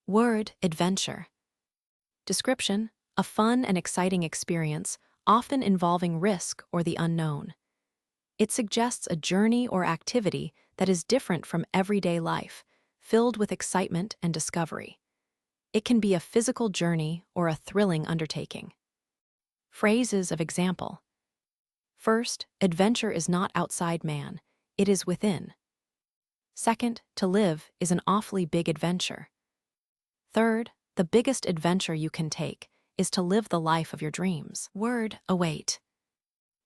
Word, adventure. Description, a fun and exciting experience, often involving risk or the unknown. It suggests a journey or activity that is different from everyday life, filled with excitement and discovery. It can be a physical journey or a thrilling undertaking. Phrases of example. First, adventure is not outside man, it is within. Second, to live is an awfully big adventure. Third, the biggest adventure you can take is to live the life of your dreams. Word, await.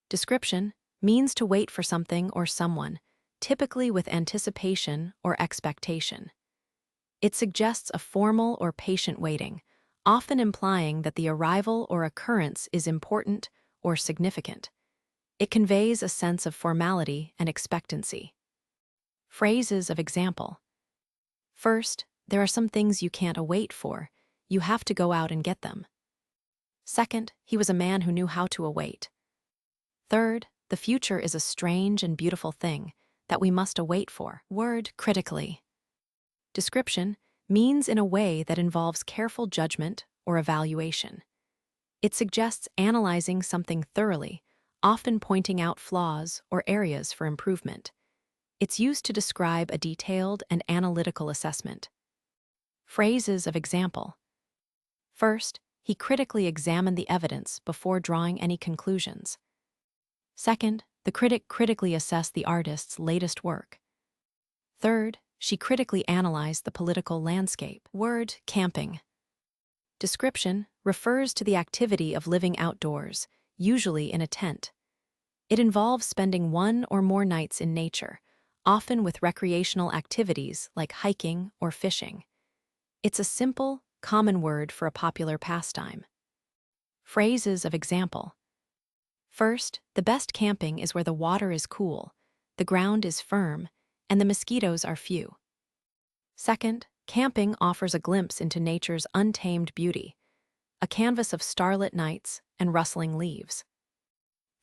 Description, means to wait for something or someone, typically with anticipation or expectation. It suggests a formal or patient waiting, often implying that the arrival or occurrence is important or significant. It conveys a sense of formality and expectancy. Phrases of example. First, there are some things you can't await for. You have to go out and get them. Second, he was a man who knew how to await. Third, the future is a strange and beautiful thing that we must await for. Word, critically. Description, means in a way that involves careful judgment or evaluation. It suggests analyzing something thoroughly, often pointing out flaws or areas for improvement. It's used to describe a detailed and analytical assessment. Phrases of example. First, he critically examined the evidence before drawing any conclusions. Second, the critic critically assessed the artist's latest work. Third, she critically analyzed the political landscape. Word, camping. Description, refers to the activity of living outdoors, usually in a tent. It involves spending one or more nights in nature, often with recreational activities like hiking or fishing. It's a simple, common word for a popular pastime. Phrases of example. First, the best camping is where the water is cool, the ground is firm, and the mosquitoes are few. Second, camping offers a glimpse into nature's untamed beauty, a canvas of starlit nights and rustling leaves.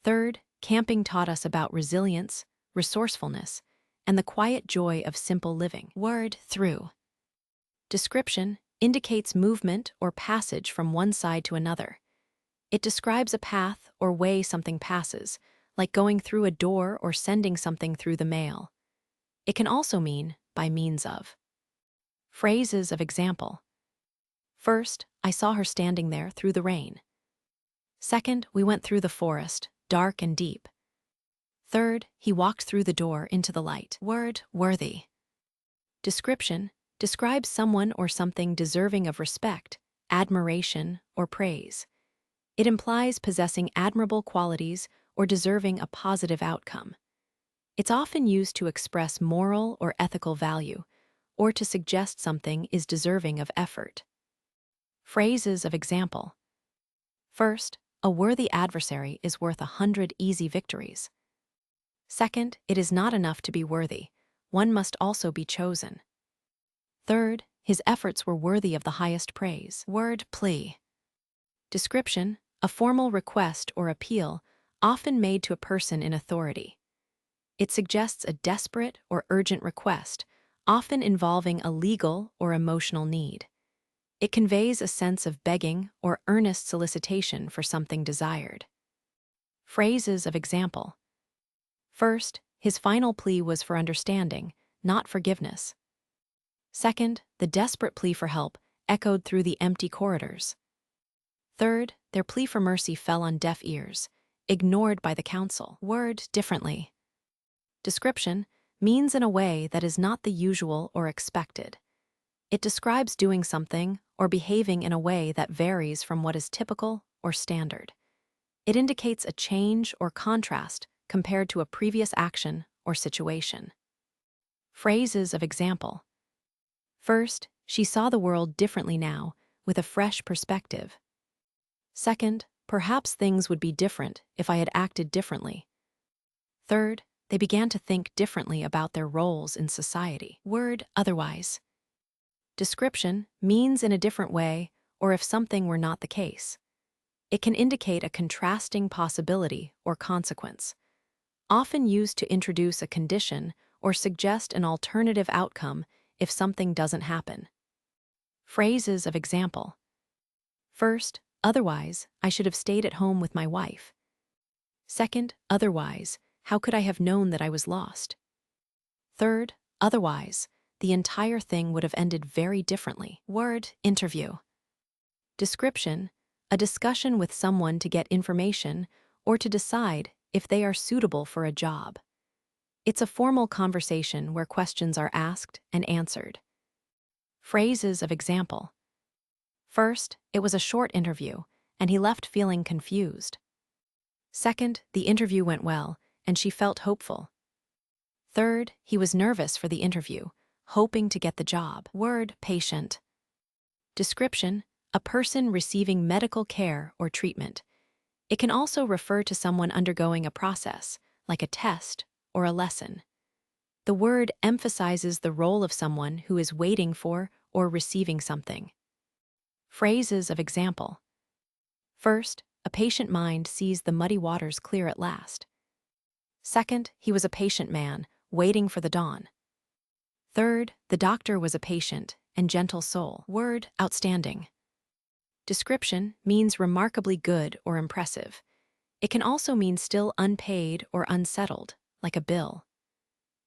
Third, camping taught us about resilience, resourcefulness, and the quiet joy of simple living. Word, through. Description, indicates movement or passage from one side to another. It describes a path or way something passes, like going through a door or sending something through the mail. It can also mean by means of. Phrases of example. First, I saw her standing there through the rain. Second, we went through the forest, dark and deep. Third, he walked through the door into the light. Word, worthy. Description, describes someone or something deserving of respect, admiration, or praise. It implies possessing admirable qualities or deserving a positive outcome. It's often used to express moral or ethical value, or to suggest something is deserving of effort. Phrases of example. First, a worthy adversary is worth 100 easy victories. Second, it is not enough to be worthy. One must also be chosen. Third, his efforts were worthy of the highest praise. Word, plea. Description, a formal request or appeal, often made to a person in authority. It suggests a desperate or urgent request, often involving a legal or emotional need. It conveys a sense of begging or earnest solicitation for something desired. Phrases of example. First, his final plea was for understanding, not forgiveness. Second, the desperate plea for help echoed through the empty corridors. Third, their plea for mercy fell on deaf ears, ignored by the council. Word, differently. Description, means in a way that is not the usual or expected. It describes doing something or behaving in a way that varies from what is typical or standard. It indicates a change or contrast compared to a previous action or situation. Phrases of example. First, she saw the world differently now, with a fresh perspective. Second, perhaps things would be different if I had acted differently. Third, they began to think differently about their roles in society. Word, otherwise. Description, means in a different way, or if something were not the case. It can indicate a contrasting possibility or consequence, often used to introduce a condition or suggest an alternative outcome if something doesn't happen. Phrases of example. First, otherwise, I should have stayed at home with my wife. Second, otherwise, how could I have known that I was lost? Third, otherwise, the entire thing would have ended very differently. Word, interview. Description, a discussion with someone to get information or to decide if they are suitable for a job. It's a formal conversation where questions are asked and answered. Phrases of example. First, it was a short interview, and he left feeling confused. Second, the interview went well, and she felt hopeful. Third, he was nervous for the interview, hoping to get the job. Word, patient. Description, a person receiving medical care or treatment. It can also refer to someone undergoing a process, like a test or a lesson. The word emphasizes the role of someone who is waiting for or receiving something. Phrases of example. First, a patient mind sees the muddy waters clear at last. Second, he was a patient man, waiting for the dawn. Third, the doctor was a patient and gentle soul. Word, outstanding. Description means remarkably good or impressive. It can also mean still unpaid or unsettled, like a bill.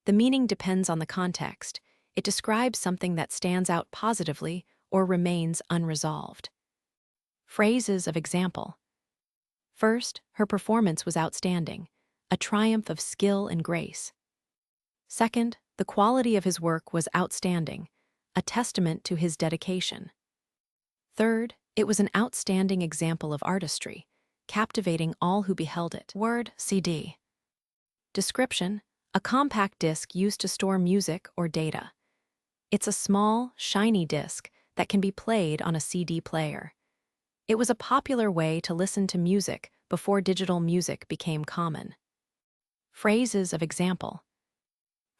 The meaning depends on the context. It describes something that stands out positively or remains unresolved. Phrases of example. First, her performance was outstanding, a triumph of skill and grace. Second, the quality of his work was outstanding, a testament to his dedication. Third, it was an outstanding example of artistry, captivating all who beheld it. Word, CD. Description, a compact disc used to store music or data. It's a small, shiny disc that can be played on a CD player. It was a popular way to listen to music before digital music became common. Phrases of example.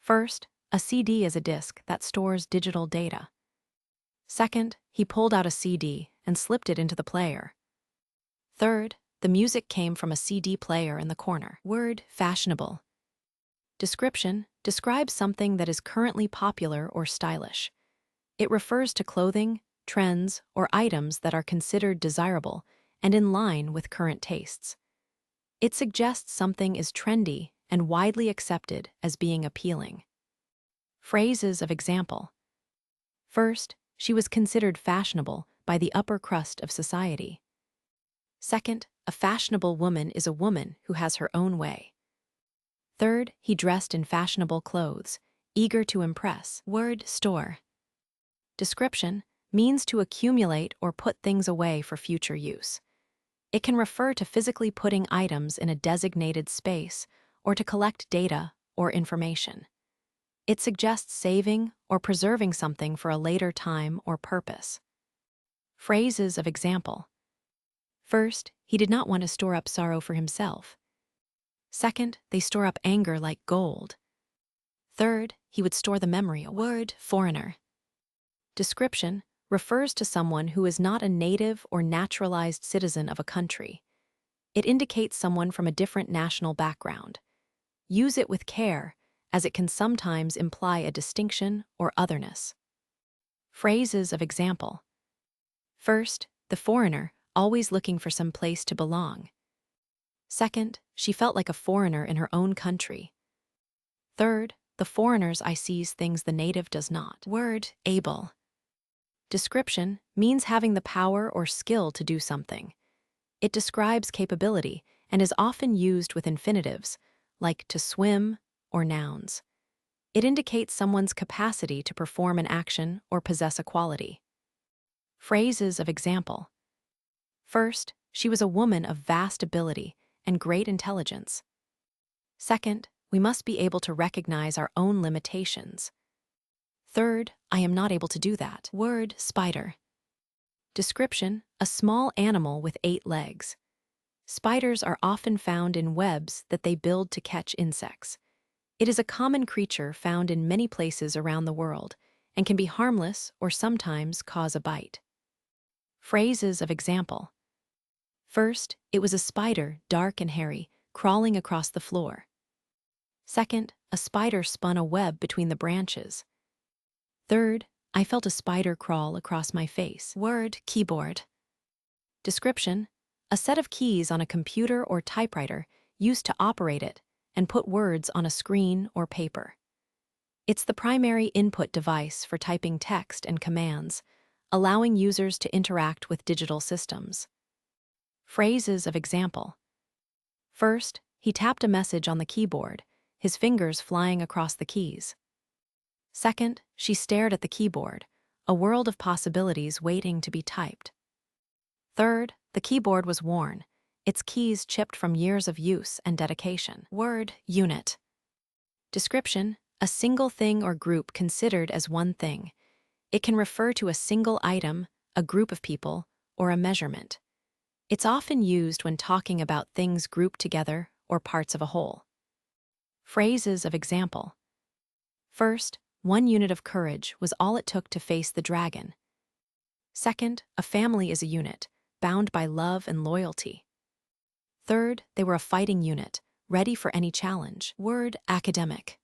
First, a CD is a disc that stores digital data. Second, he pulled out a CD and slipped it into the player. Third, the music came from a CD player in the corner. Word, fashionable. Description describes something that is currently popular or stylish. It refers to clothing, trends, or items that are considered desirable and in line with current tastes. It suggests something is trendy and widely accepted as being appealing. Phrases of example. First, she was considered fashionable by the upper crust of society. Second, a fashionable woman is a woman who has her own way. Third, he dressed in fashionable clothes, eager to impress. Word, store. Description means to accumulate or put things away for future use. It can refer to physically putting items in a designated space or to collect data or information. It suggests saving or preserving something for a later time or purpose. Phrases of example. First, he did not want to store up sorrow for himself. Second, they store up anger like gold. Third, he would store the memory. Word, foreigner. Description refers to someone who is not a native or naturalized citizen of a country. It indicates someone from a different national background. Use it with care, as it can sometimes imply a distinction or otherness. Phrases of example. First, the foreigner, always looking for some place to belong. Second, she felt like a foreigner in her own country. Third, the foreigner's eye sees things the native does not. Word, able. Description means having the power or skill to do something. It describes capability and is often used with infinitives, like to swim or nouns. It indicates someone's capacity to perform an action or possess a quality. Phrases of example. First, she was a woman of vast ability and great intelligence. Second, we must be able to recognize our own limitations. Third, I am not able to do that. Word, spider. Description, a small animal with 8 legs. Spiders are often found in webs that they build to catch insects. It is a common creature found in many places around the world and can be harmless or sometimes cause a bite. Phrases of example. First, it was a spider, dark and hairy, crawling across the floor. Second, a spider spun a web between the branches. Third, I felt a spider crawl across my face. Word, keyboard. Description: a set of keys on a computer or typewriter used to operate it and put words on a screen or paper. It's the primary input device for typing text and commands, allowing users to interact with digital systems. Phrases of example. First, he tapped a message on the keyboard, his fingers flying across the keys. Second, she stared at the keyboard, a world of possibilities waiting to be typed. Third, the keyboard was worn, its keys chipped from years of use and dedication. Word, unit. Description: a single thing or group considered as one thing. It can refer to a single item, a group of people, or a measurement. It's often used when talking about things grouped together or parts of a whole. Phrases of example. First, 1 unit of courage was all it took to face the dragon. Second, a family is a unit, bound by love and loyalty. Third, they were a fighting unit, ready for any challenge. Word, academic.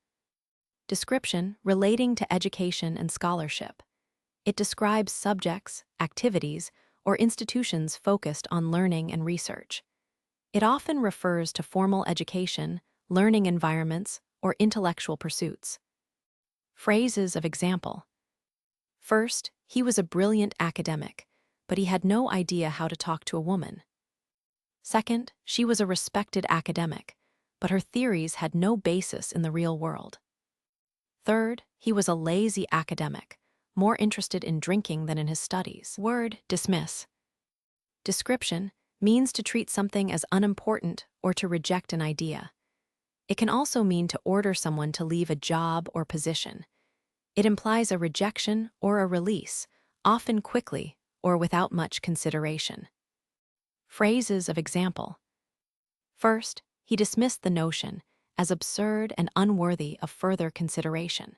Description: relating to education and scholarship. It describes subjects, activities, or institutions focused on learning and research. It often refers to formal education, learning environments, or intellectual pursuits. Phrases of example. First, he was a brilliant academic, but he had no idea how to talk to a woman. Second, she was a respected academic, but her theories had no basis in the real world. Third, he was a lazy academic, more interested in drinking than in his studies. Word, dismiss. Description: means to treat something as unimportant or to reject an idea. It can also mean to order someone to leave a job or position. It implies a rejection or a release, often quickly or without much consideration. Phrases of example. First, he dismissed the notion as absurd and unworthy of further consideration.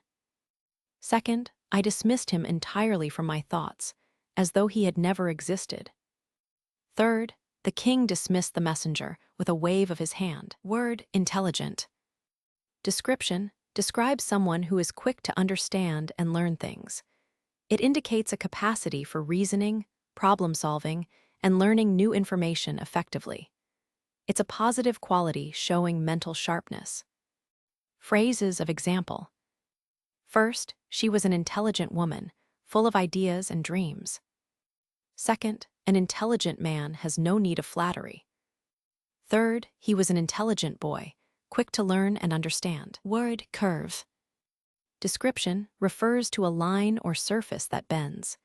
Second, I dismissed him entirely from my thoughts, as though he had never existed. Third, the king dismissed the messenger with a wave of his hand. Word, intelligent. Description: describes someone who is quick to understand and learn things. It indicates a capacity for reasoning, problem-solving, and learning new information effectively. It's a positive quality showing mental sharpness. Phrases of example. First, she was an intelligent woman, full of ideas and dreams. Second, an intelligent man has no need of flattery. Third, he was an intelligent boy, quick to learn and understand. Word, curve. Description: refers to a line or surface that bends.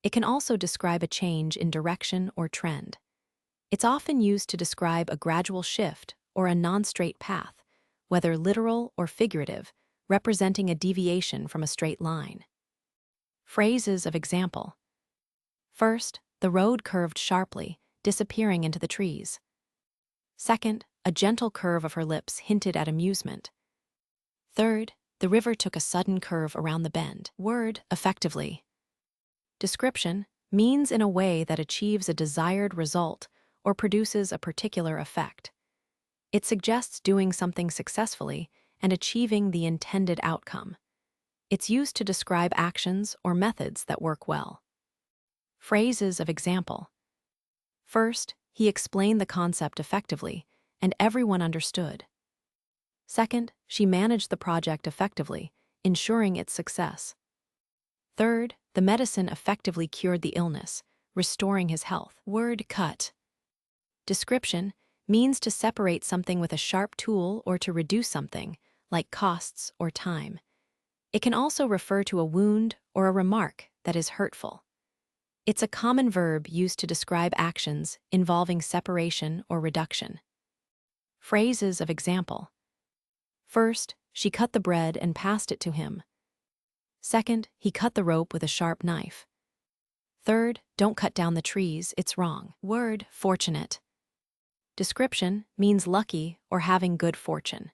It can also describe a change in direction or trend. It's often used to describe a gradual shift or a non-straight path, whether literal or figurative, representing a deviation from a straight line. Phrases of example. First, the road curved sharply, disappearing into the trees. Second, a gentle curve of her lips hinted at amusement. Third, the river took a sudden curve around the bend. Word, effectively. Description: means in a way that achieves a desired result or produces a particular effect. It suggests doing something successfully and achieving the intended outcome. It's used to describe actions or methods that work well. Phrases of example. First, he explained the concept effectively, and everyone understood. Second, she managed the project effectively, ensuring its success. Third, the medicine effectively cured the illness, restoring his health. Word, cut. Description: means to separate something with a sharp tool or to reduce something, like costs or time. It can also refer to a wound or a remark that is hurtful. It's a common verb used to describe actions involving separation or reduction. Phrases of example. First, she cut the bread and passed it to him. Second, he cut the rope with a sharp knife. Third, don't cut down the trees, it's wrong. Word, fortunate. Description: means lucky or having good fortune.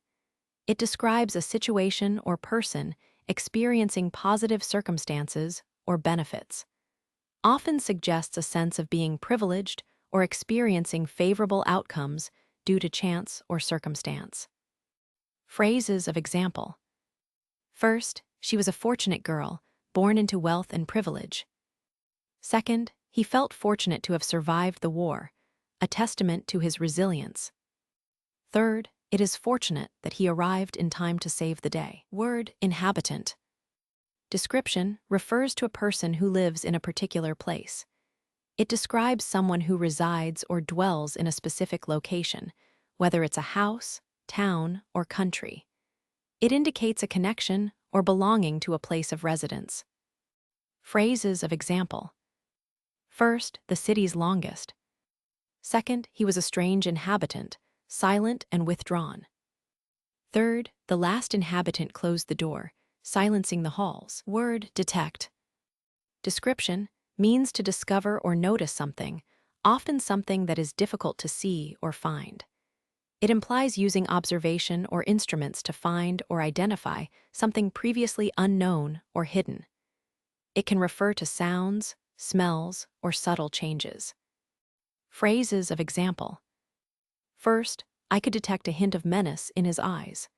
It describes a situation or person experiencing positive circumstances or benefits. Often suggests a sense of being privileged or experiencing favorable outcomes due to chance or circumstance. Phrases of example. First, she was a fortunate girl, born into wealth and privilege. Second, he felt fortunate to have survived the war, a testament to his resilience. Third, it is fortunate that he arrived in time to save the day. Word inhabitant. Description refers to a person who lives in a particular place. It describes someone who resides or dwells in a specific location, whether it's a house, town, or country. It indicates a connection or belonging to a place of residence. Phrases of example. First, the city's longest. Second, he was a strange inhabitant, silent and withdrawn. Third, the last inhabitant closed the door, silencing the halls. Word detect. Description means to discover or notice something, often something that is difficult to see or find. It implies using observation or instruments to find or identify something previously unknown or hidden. It can refer to sounds, smells, or subtle changes. Phrases of example. First, I could detect a hint of menace in his eyes.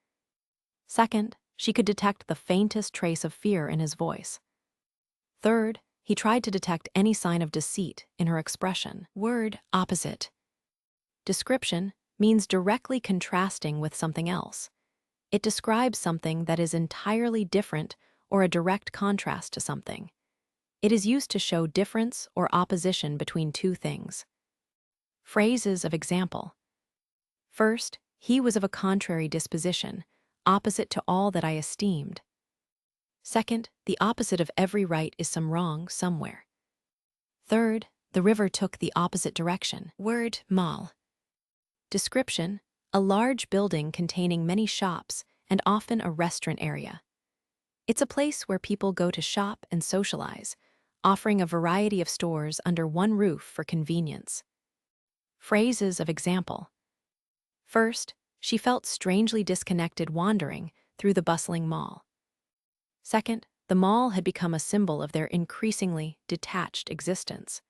Second, she could detect the faintest trace of fear in his voice. Third, he tried to detect any sign of deceit in her expression. Word opposite. Description means directly contrasting with something else. It describes something that is entirely different or a direct contrast to something. It is used to show difference or opposition between two things. Phrases of example. First, he was of a contrary disposition, opposite to all that I esteemed. Second, the opposite of every right is some wrong somewhere. Third, the river took the opposite direction. Word mall. Description, a large building containing many shops and often a restaurant area. It's a place where people go to shop and socialize, offering a variety of stores under one roof for convenience. Phrases of example. First, she felt strangely disconnected wandering through the bustling mall. Second, the mall had become a symbol of their increasingly detached existence.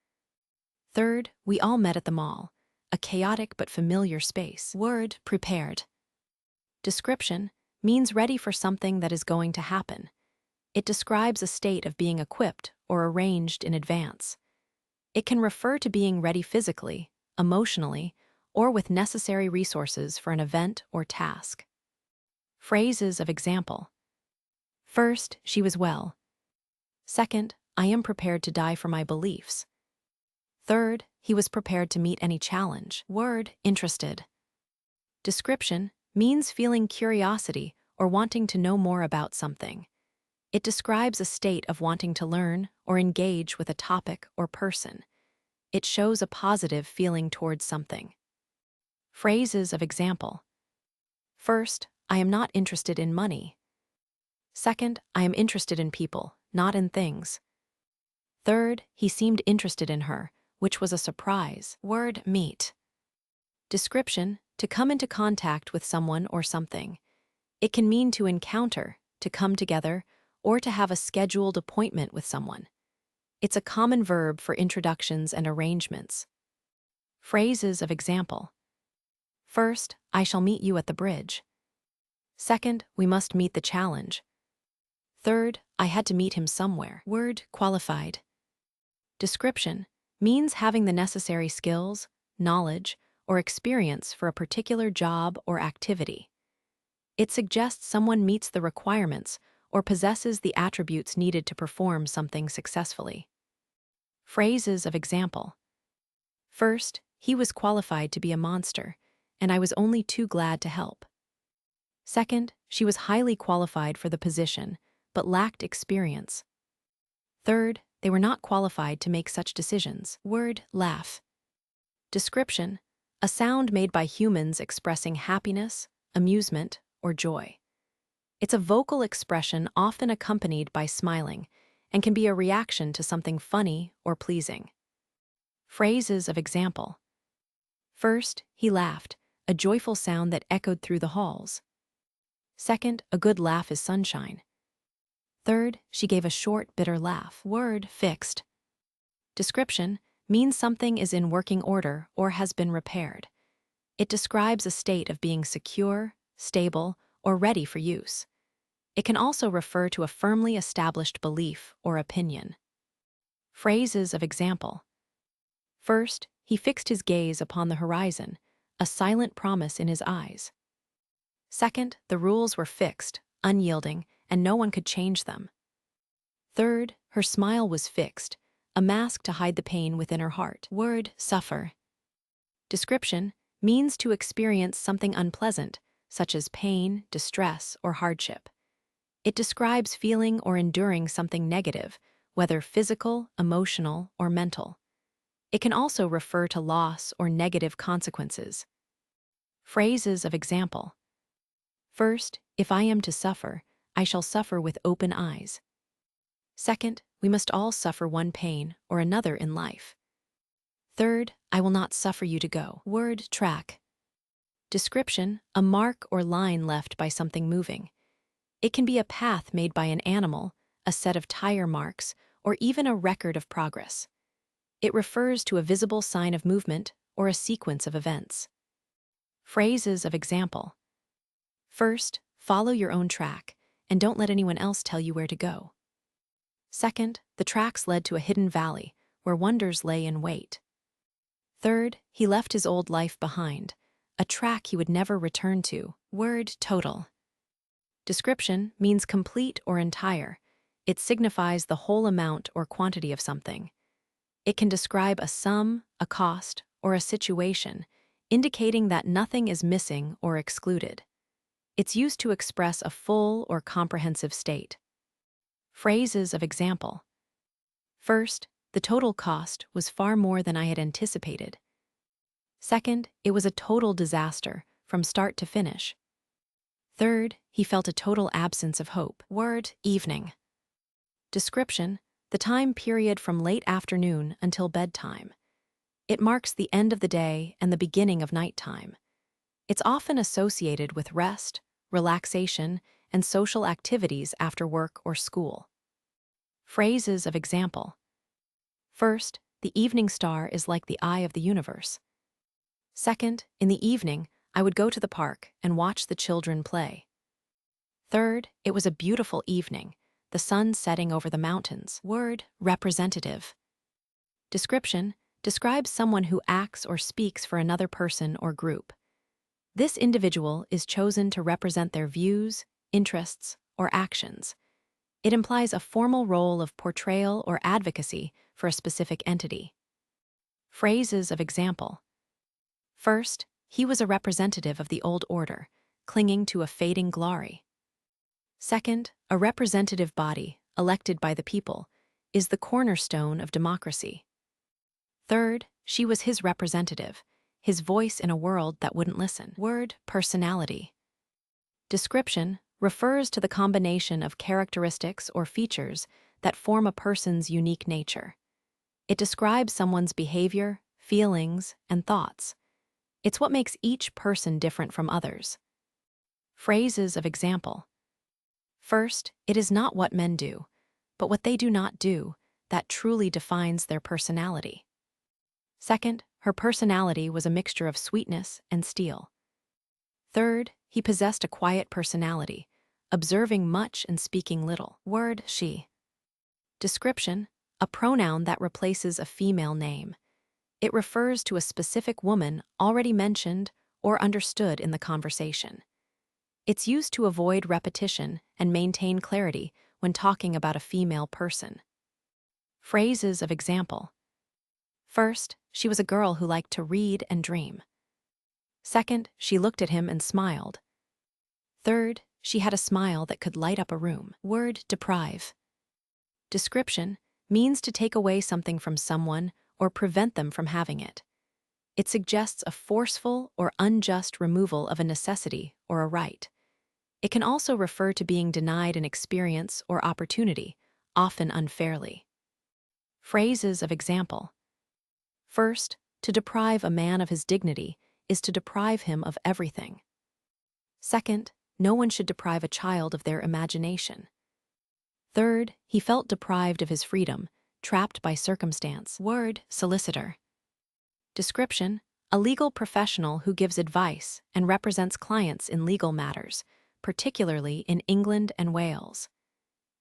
Third, we all met at the mall, a chaotic but familiar space. Word prepared. Description means ready for something that is going to happen. It describes a state of being equipped or arranged in advance. It can refer to being ready physically, emotionally, or with necessary resources for an event or task. Phrases of example. First, she was well. Second, I am prepared to die for my beliefs. Third, he was prepared to meet any challenge. Word interested. Description means feeling curiosity or wanting to know more about something. It describes a state of wanting to learn or engage with a topic or person. It shows a positive feeling towards something. Phrases of example. First, I am not interested in money. Second, I am interested in people, not in things. Third, he seemed interested in her, which was a surprise. Word meet. Description, to come into contact with someone or something. It can mean to encounter, to come together, or to have a scheduled appointment with someone. It's a common verb for introductions and arrangements. Phrases of example. First, I shall meet you at the bridge. Second, we must meet the challenge. Third, I had to meet him somewhere. Word qualified. Description means having the necessary skills, knowledge, or experience for a particular job or activity. It suggests someone meets the requirements or possesses the attributes needed to perform something successfully. Phrases of example. First, he was qualified to be a monster, and I was only too glad to help. Second, she was highly qualified for the position, but lacked experience. Third, they were not qualified to make such decisions. Word laugh. Description, a sound made by humans expressing happiness, amusement, or joy. It's a vocal expression often accompanied by smiling and can be a reaction to something funny or pleasing. Phrases of example. First, he laughed, a joyful sound that echoed through the halls. Second, a good laugh is sunshine. Third, she gave a short, bitter laugh. Word fixed. Description means something is in working order or has been repaired. It describes a state of being secure, stable, or ready for use. It can also refer to a firmly established belief or opinion. Phrases of example. First, he fixed his gaze upon the horizon, a silent promise in his eyes. Second, the rules were fixed, unyielding, and no one could change them. Third, her smile was fixed, a mask to hide the pain within her heart. Word, suffer. Description, means to experience something unpleasant, such as pain, distress, or hardship. It describes feeling or enduring something negative, whether physical, emotional, or mental. It can also refer to loss or negative consequences. Phrases of example. First, if I am to suffer, I shall suffer with open eyes. Second, we must all suffer one pain or another in life. Third, I will not suffer you to go. Word, track. Description, a mark or line left by something moving. It can be a path made by an animal, a set of tire marks, or even a record of progress. It refers to a visible sign of movement or a sequence of events. Phrases of example. First, follow your own track, and don't let anyone else tell you where to go. Second, the tracks led to a hidden valley, where wonders lay in wait. Third, he left his old life behind, a track he would never return to. Word, total. Description, means complete or entire. It signifies the whole amount or quantity of something. It can describe a sum, a cost, or a situation, indicating that nothing is missing or excluded. It's used to express a full or comprehensive state. Phrases of example. First, the total cost was far more than I had anticipated. Second, it was a total disaster, from start to finish. Third, he felt a total absence of hope. Word, evening. Description, the time period from late afternoon until bedtime. It marks the end of the day and the beginning of nighttime. It's often associated with rest, relaxation, and social activities after work or school. Phrases of example. First, the evening star is like the eye of the universe. Second, in the evening, I would go to the park and watch the children play. Third, it was a beautiful evening, the sun setting over the mountains. Word, representative. Description, describes someone who acts or speaks for another person or group. This individual is chosen to represent their views, interests, or actions. It implies a formal role of portrayal or advocacy for a specific entity. Phrases of example. First, he was a representative of the old order, clinging to a fading glory. Second, a representative body, elected by the people, is the cornerstone of democracy. Third, she was his representative, his voice in a world that wouldn't listen. Word, personality. Description, refers to the combination of characteristics or features that form a person's unique nature. It describes someone's behavior, feelings, and thoughts. It's what makes each person different from others. Phrases of example. First, it is not what men do, but what they do not do that truly defines their personality. Second, her personality was a mixture of sweetness and steel. Third, he possessed a quiet personality, observing much and speaking little. Word, she. Description, a pronoun that replaces a female name. It refers to a specific woman already mentioned or understood in the conversation. It's used to avoid repetition and maintain clarity when talking about a female person. Phrases of example. First, she was a girl who liked to read and dream. Second, she looked at him and smiled. Third, she had a smile that could light up a room. Word, deprive. Description, means to take away something from someone or prevent them from having it. It suggests a forceful or unjust removal of a necessity or a right. It can also refer to being denied an experience or opportunity, often unfairly. Phrases of example. First, to deprive a man of his dignity is to deprive him of everything. Second, no one should deprive a child of their imagination. Third, he felt deprived of his freedom, trapped by circumstance. Word, solicitor. Description, a legal professional who gives advice and represents clients in legal matters, particularly in England and Wales.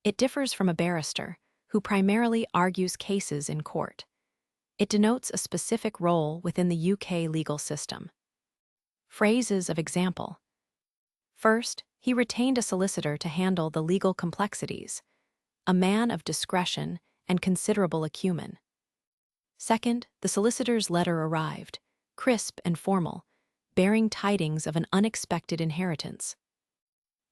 It differs from a barrister, who primarily argues cases in court. It denotes a specific role within the UK legal system. Phrases of example. First, he retained a solicitor to handle the legal complexities, a man of discretion and considerable acumen. Second, the solicitor's letter arrived, crisp and formal, bearing tidings of an unexpected inheritance.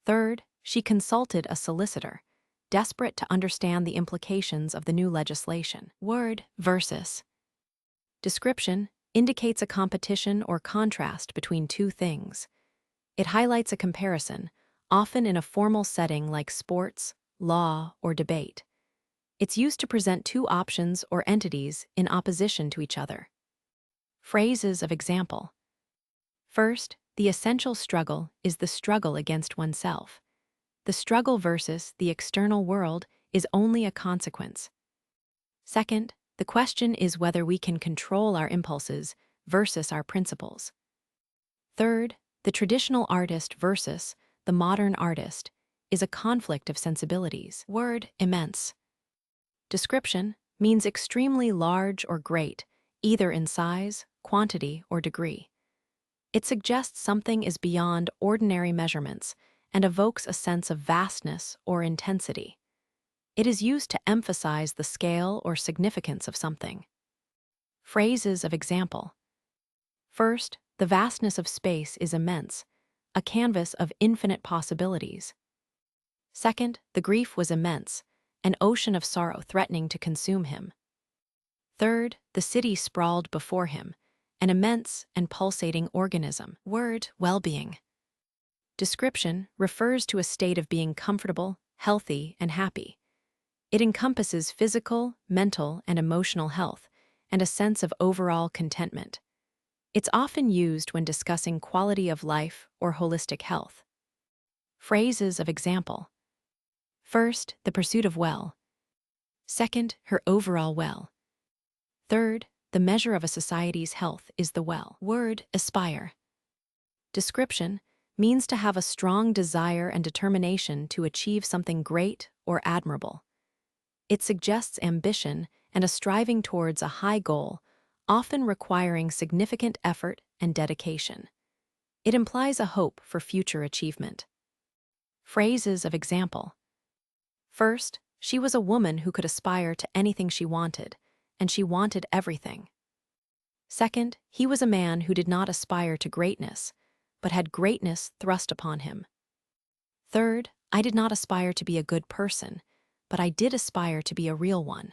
Third, she consulted a solicitor, desperate to understand the implications of the new legislation. Word versus. Description indicates a competition or contrast between two things. It highlights a comparison, often in a formal setting like sports, law, or debate. It's used to present two options or entities in opposition to each other. Phrases of example. First, the essential struggle is the struggle against oneself. The struggle versus the external world is only a consequence. Second, the question is whether we can control our impulses versus our principles. Third, the traditional artist versus the modern artist is a conflict of sensibilities. Word immense. Description means extremely large or great, either in size, quantity, or degree. It suggests something is beyond ordinary measurements and evokes a sense of vastness or intensity. It is used to emphasize the scale or significance of something. Phrases of example. First, the vastness of space is immense, a canvas of infinite possibilities. Second, the grief was immense, an ocean of sorrow threatening to consume him. Third, the city sprawled before him, an immense and pulsating organism. Word well-being. Description refers to a state of being comfortable, healthy, and happy. It encompasses physical, mental, and emotional health, and a sense of overall contentment. It's often used when discussing quality of life or holistic health. Phrases of example. First, the pursuit of well. Second, her overall well. Third, the measure of a society's health is the well. Word aspire. Description means to have a strong desire and determination to achieve something great or admirable. It suggests ambition and a striving towards a high goal, often requiring significant effort and dedication. It implies a hope for future achievement. Phrases of example. First, she was a woman who could aspire to anything she wanted, and she wanted everything. Second, he was a man who did not aspire to greatness, but had greatness thrust upon him. Third, I did not aspire to be a good person, but I did aspire to be a real one.